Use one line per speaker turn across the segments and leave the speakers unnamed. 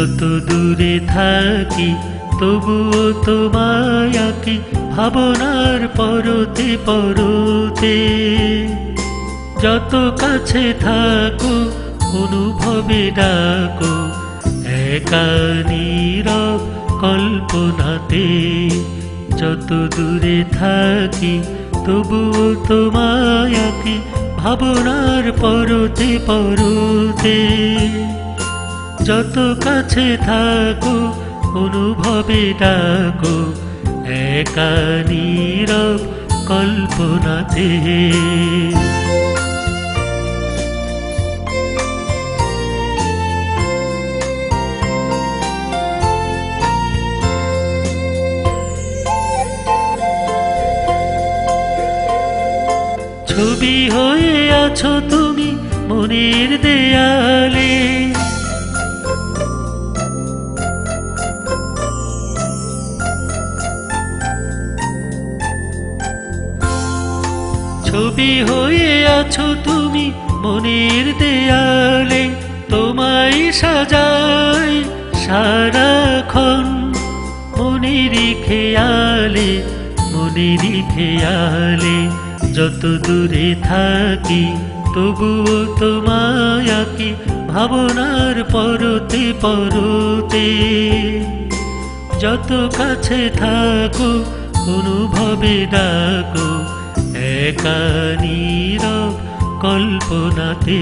যত দূরে থাকি তবুও তোমায় আঁকি ভাবনার পরতে পরতে। যত কাছে থাকো অনুভবে ডাকো একা নীরব কল্পনাতে। যত দূরে থাকি তবুও তোমায় আঁকি ভাবনার পরতে পরতে। যত কাছে থাকো অনুভবে ডাকো একা নীরব কল্পনাতে। ছবি হয়ে আছো তুমি মনের দেয়ালে, ছবি হয়ে আছো তুমি মনের দেয়ালে। তোমায় সাজাই সারাক্ষণ মনেরই খেয়ালে মনেরই খেয়ালে। যত দূরে থাকি তবুও তোমায় আঁকি ভাবনার পরতে পরতে। যত কাছে থাকো অনুভবে ডাকো একা নীরব কল্পনাতে।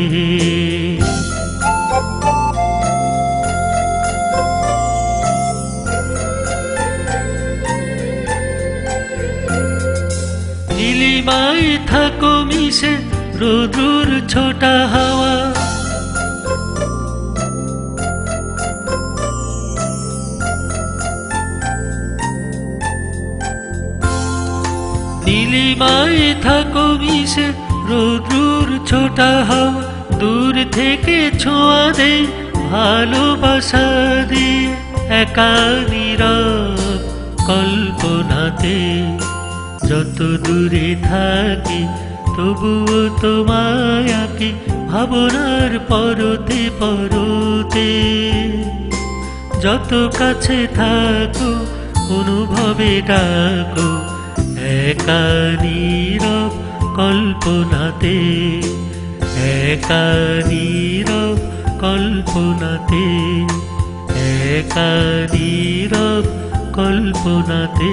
নীলিমায় থাকো মিশে রোদ্রুর ছোটা হাওয়া। নীলিমায় থাকো মিশে রোদ্রুর ছোটা হাওয়া। দূর থেকে ছোঁয়া দে ভালোবাসা দিয়ে একা নীরব কল্পনাতে। যত দূরে থাকি তবুও তোমায় আঁকি ভাবনার পরতে পরতে। যত কাছে থাকো অনুভবে ডাকো একা নীরব কল্পনাতে। একা নীরব কল্পনাতে। একা নীরব কল্পনাতে।